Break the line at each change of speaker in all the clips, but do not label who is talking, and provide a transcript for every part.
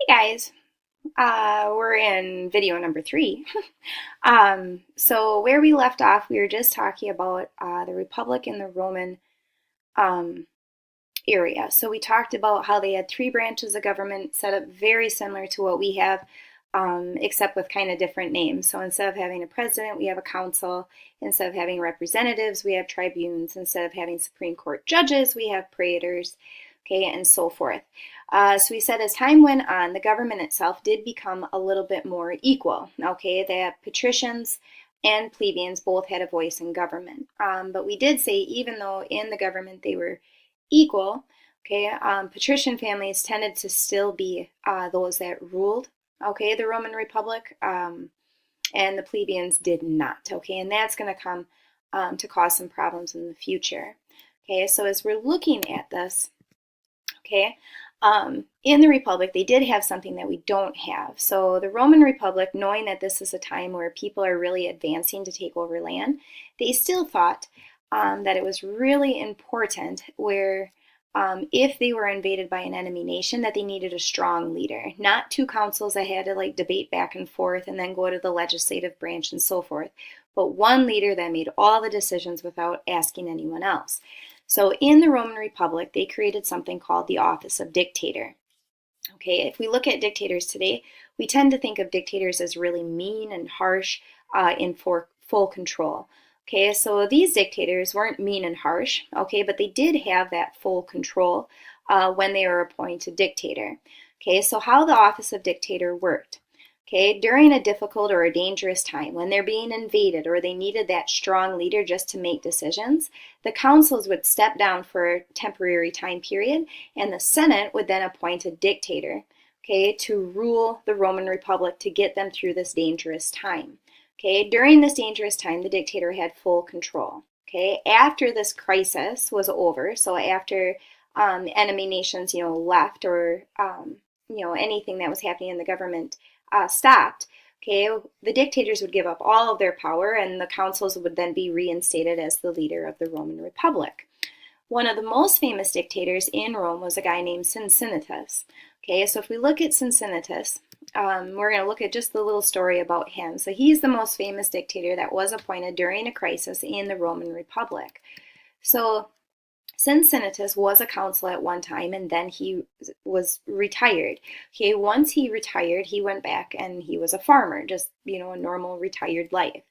Hey guys, we're in video number 3. So where we left off, we were just talking about the Republic and the Roman um, area. So we talked about how they had 3 branches of government set up very similar to what we have, except with kind of different names. So instead of having a president, we have a council. Instead of having representatives, we have tribunes. Instead of having Supreme Court judges, we have praetors, okay, and so forth. So we said as time went on, the government itself did become a little bit more equal, okay, that patricians and plebeians both had a voice in government. But we did say even though in the government they were equal, okay, patrician families tended to still be those that ruled, okay, the Roman Republic, and the plebeians did not, okay, and that's going to come to cause some problems in the future. Okay, so as we're looking at this, okay, in the Republic, they did have something that we don't have. So the Roman Republic, knowing that this is a time where people are really advancing to take over land, they still thought that it was really important where if they were invaded by an enemy nation, that they needed a strong leader, not 2 councils that had to like debate back and forth and then go to the legislative branch and so forth, but one leader that made all the decisions without asking anyone else. So in the Roman Republic, they created something called the office of dictator. Okay, if we look at dictators today, we tend to think of dictators as really mean and harsh in for full control. Okay, so these dictators weren't mean and harsh, okay, but they did have that full control when they were appointed dictator. Okay, so how the office of dictator worked. Okay, during a difficult or a dangerous time, when they're being invaded or they needed that strong leader just to make decisions, the councils would step down for a temporary time period, and the Senate would then appoint a dictator, okay, to rule the Roman Republic to get them through this dangerous time. Okay, during this dangerous time, the dictator had full control. Okay, after this crisis was over, so after enemy nations, left or anything that was happening in the government stopped, okay, the dictators would give up all of their power and the councils would then be reinstated as the leader of the Roman Republic. One of the most famous dictators in Rome was a guy named Cincinnatus. Okay, so if we look at Cincinnatus, we're going to look at just the little story about him. So he's the most famous dictator that was appointed during a crisis in the Roman Republic. So Cincinnatus was a consul at one time and then he was retired. Okay, once he retired, he went back and he was a farmer, just, a normal retired life.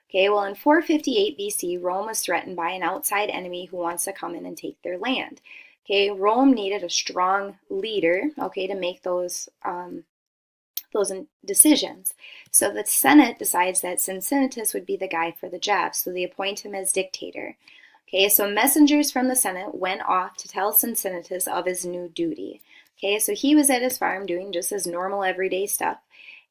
Okay, well, in 458 BC, Rome was threatened by an outside enemy who wants to come in and take their land. Okay, Rome needed a strong leader, okay, to make those decisions. So the Senate decides that Cincinnatus would be the guy for the job, so they appoint him as dictator. Okay, so messengers from the Senate went off to tell Cincinnatus of his new duty. Okay, so he was at his farm doing just his normal everyday stuff,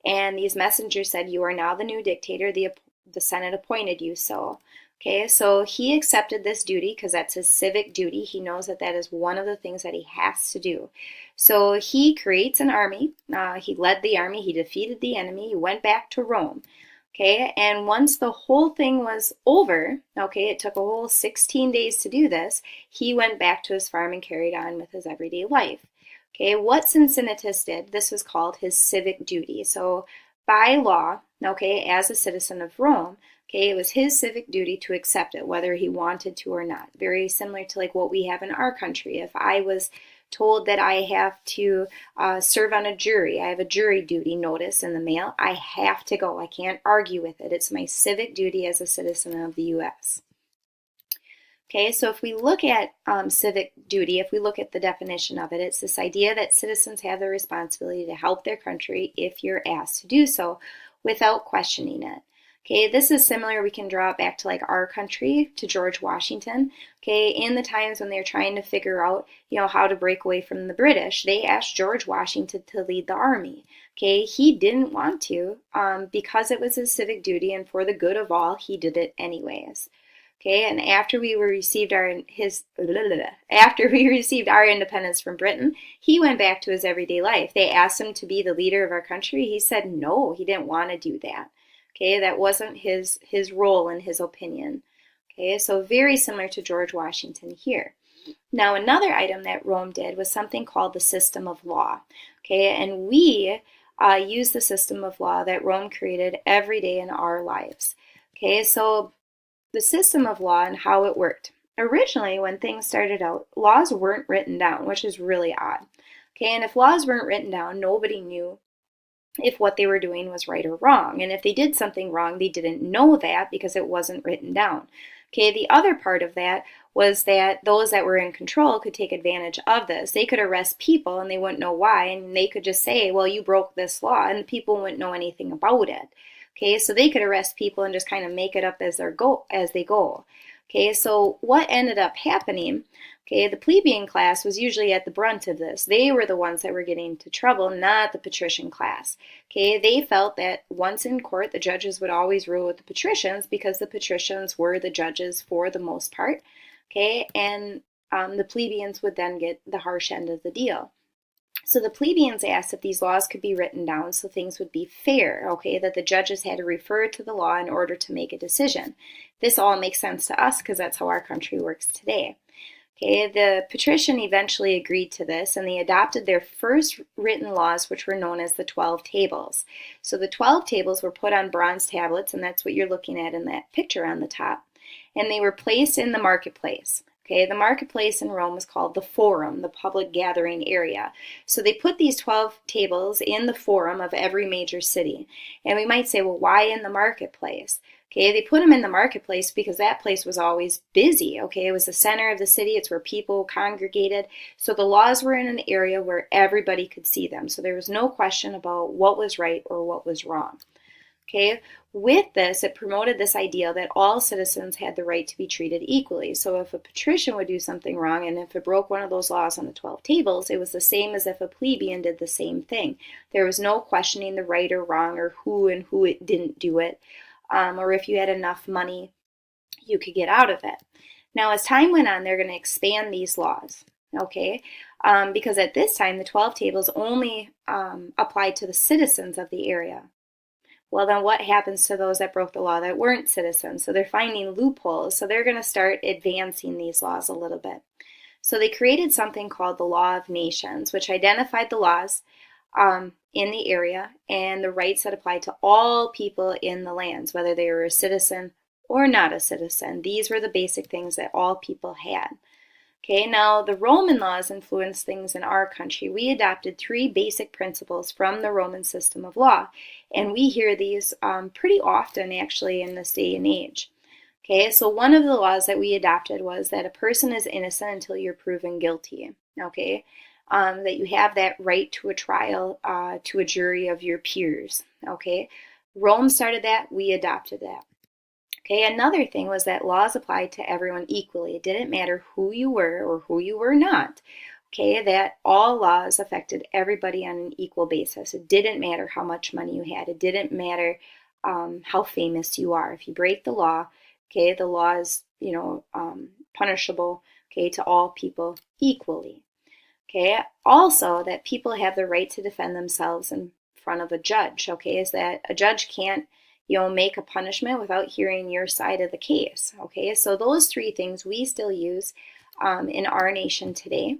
and these messengers said, "You are now the new dictator. The Senate appointed you so." Okay, so he accepted this duty because that's his civic duty. He knows that that is one of the things that he has to do. So he creates an army. He led the army. He defeated the enemy. He went back to Rome. Okay, and once the whole thing was over, okay, it took a whole 16 days to do this, he went back to his farm and carried on with his everyday life. Okay, what Cincinnatus did, this was called his civic duty. So by law, okay, as a citizen of Rome, okay, it was his civic duty to accept it, whether he wanted to or not. Very similar to like what we have in our country. If I was told that I have to serve on a jury, I have a jury duty notice in the mail, I have to go. I can't argue with it. It's my civic duty as a citizen of the U.S. Okay, so if we look at civic duty, if we look at the definition of it, it's this idea that citizens have the responsibility to help their country if you're asked to do so without questioning it. Okay, this is similar, we can draw it back to like our country, to George Washington. Okay, in the times when they're trying to figure out, how to break away from the British, they asked George Washington to lead the army. Okay, he didn't want to because it was his civic duty and for the good of all, he did it anyways. Okay, and after we received our independence from Britain, he went back to his everyday life. They asked him to be the leader of our country. He said no, he didn't want to do that. Okay, that wasn't his role in his opinion. Okay, so very similar to George Washington here. Now, another item that Rome did was something called the system of law. Okay, and we use the system of law that Rome created every day in our lives. Okay, so the system of law and how it worked. Originally, when things started out, laws weren't written down, which is really odd. Okay, and if laws weren't written down, nobody knew if what they were doing was right or wrong. And if they did something wrong, they didn't know that because it wasn't written down. Okay, the other part of that was that those that were in control could take advantage of this. They could arrest people and they wouldn't know why, and they could just say, well, you broke this law, and the people wouldn't know anything about it. Okay, so they could arrest people and just kind of make it up as they go. Okay, so what ended up happening, okay, the plebeian class was usually at the brunt of this. They were the ones that were getting into trouble, not the patrician class. Okay, they felt that once in court, the judges would always rule with the patricians because the patricians were the judges for the most part. Okay, and the plebeians would then get the harsh end of the deal. So the plebeians asked if these laws could be written down so things would be fair, okay, that the judges had to refer to the law in order to make a decision. This all makes sense to us because that's how our country works today. Okay, the patrician eventually agreed to this and they adopted their first written laws, which were known as the 12 tables. So the 12 tables were put on bronze tablets, and that's what you're looking at in that picture on the top, and they were placed in the marketplace. Okay, the marketplace in Rome was called the Forum, the public gathering area. So they put these 12 tables in the Forum of every major city. And we might say, well, why in the marketplace? Okay, they put them in the marketplace because that place was always busy. Okay, it was the center of the city. It's where people congregated. So the laws were in an area where everybody could see them. So there was no question about what was right or what was wrong. Okay, with this, it promoted this idea that all citizens had the right to be treated equally. So if a patrician would do something wrong, and if it broke one of those laws on the 12 tables, it was the same as if a plebeian did the same thing. There was no questioning the right or wrong or who and who it didn't do it, or if you had enough money, you could get out of it. Now, as time went on, they're going to expand these laws. Okay, because at this time, the 12 tables only applied to the citizens of the area. Well, then what happens to those that broke the law that weren't citizens? So they're finding loopholes. So they're going to start advancing these laws a little bit. So they created something called the Law of Nations, which identified the laws in the area and the rights that applied to all people in the lands, whether they were a citizen or not a citizen. These were the basic things that all people had. Okay, now the Roman laws influenced things in our country. We adopted three basic principles from the Roman system of law, and we hear these pretty often actually in this day and age. Okay, so one of the laws that we adopted was that a person is innocent until you're proven guilty. Okay, that you have that right to a trial, to a jury of your peers. Okay, Rome started that, we adopted that. Okay, another thing was that laws applied to everyone equally. It didn't matter who you were or who you were not. Okay, that all laws affected everybody on an equal basis. It didn't matter how much money you had. It didn't matter how famous you are. If you break the law, okay, the law is, punishable, okay, to all people equally. Okay, also that people have the right to defend themselves in front of a judge. Okay, is that a judge can't make a punishment without hearing your side of the case. Okay, so those three things we still use in our nation today.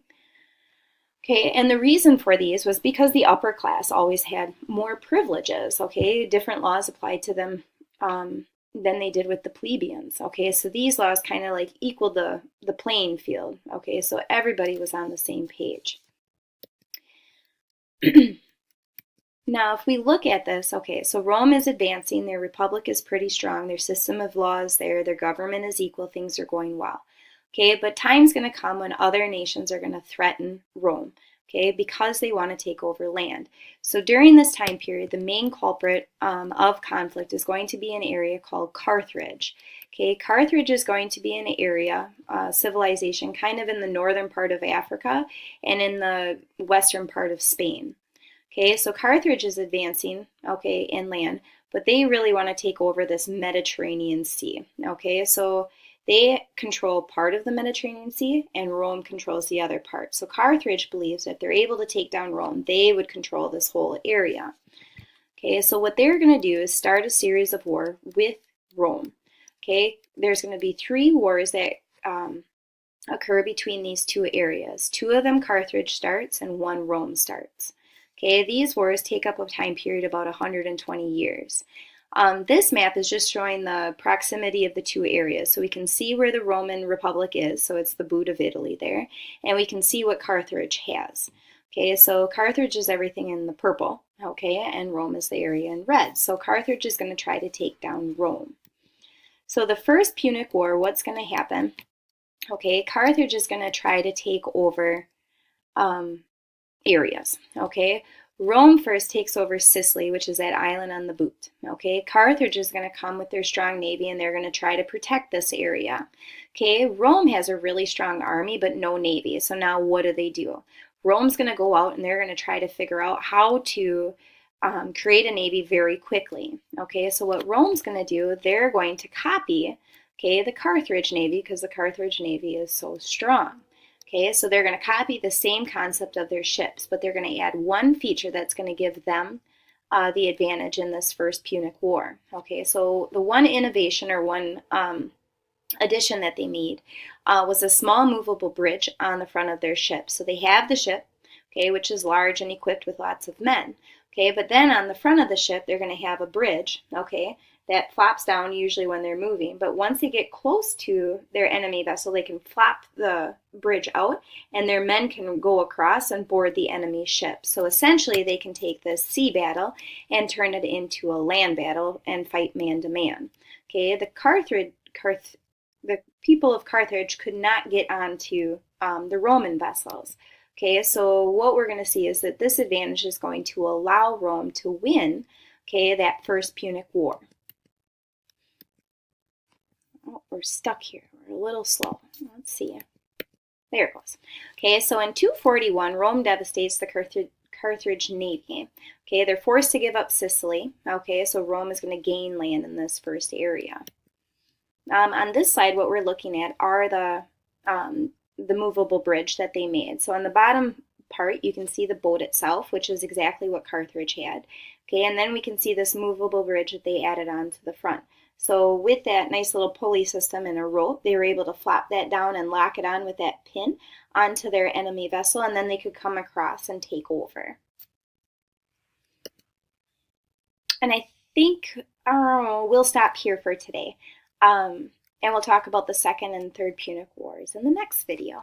Okay, and the reason for these was because the upper class always had more privileges. Okay, different laws applied to them than they did with the plebeians. Okay, so these laws kind of like equaled the playing field. Okay, so everybody was on the same page. Now, if we look at this, okay, so Rome is advancing, their republic is pretty strong, their system of law is there, their government is equal, things are going well. Okay, but time's going to come when other nations are going to threaten Rome, okay, because they want to take over land. So during this time period, the main culprit of conflict is going to be an area called Carthage. Okay, Carthage is going to be an area, civilization, kind of in the northern part of Africa and in the western part of Spain. Okay, so Carthage is advancing, okay, inland, but they really want to take over this Mediterranean Sea. Okay, so they control part of the Mediterranean Sea and Rome controls the other part. So Carthage believes that if they're able to take down Rome, they would control this whole area. Okay, so what they're going to do is start a series of war with Rome. Okay, there's going to be three wars that occur between these two areas. Two of them Carthage starts and one Rome starts. Okay, these wars take up a time period about 120 years. This map is just showing the proximity of the two areas. So we can see where the Roman Republic is, so it's the boot of Italy there, and we can see what Carthage has. Okay, so Carthage is everything in the purple, okay, and Rome is the area in red. So Carthage is going to try to take down Rome. So the first Punic War, what's going to happen? Okay, Carthage is going to try to take over areas, okay? Rome first takes over Sicily, which is that island on the boot, okay? Carthage is going to come with their strong navy and they're going to try to protect this area, okay? Rome has a really strong army but no navy, so now what do? Rome's going to go out and they're going to try to figure out how to create a navy very quickly, okay? So what Rome's going to do, they're going to copy, okay, the Carthage navy because the Carthage navy is so strong. Okay, so they're going to copy the same concept of their ships, but they're going to add one feature that's going to give them the advantage in this first Punic War. Okay, so the one innovation or one addition that they made was a small movable bridge on the front of their ship. So they have the ship, okay, which is large and equipped with lots of men. Okay, but then on the front of the ship, they're going to have a bridge, okay, that flops down usually when they're moving. But once they get close to their enemy vessel, they can flop the bridge out and their men can go across and board the enemy ship. So essentially they can take this sea battle and turn it into a land battle and fight man to man. Okay, the people of Carthage could not get onto the Roman vessels. Okay, so what we're going to see is that this advantage is going to allow Rome to win, okay, that first Punic War. Oh, we're stuck here. We're a little slow. Let's see. There it goes. Okay, so in 241, Rome devastates the Carthage navy. Okay, they're forced to give up Sicily. Okay, so Rome is going to gain land in this first area. On this side, what we're looking at are the movable bridge that they made. So on the bottom part, you can see the boat itself, which is exactly what Carthage had. Okay, and then we can see this movable bridge that they added on to the front. So with that nice little pulley system and a rope, they were able to flop that down and lock it on with that pin onto their enemy vessel, and then they could come across and take over. And I think we'll stop here for today. And we'll talk about the Second and Third Punic Wars in the next video.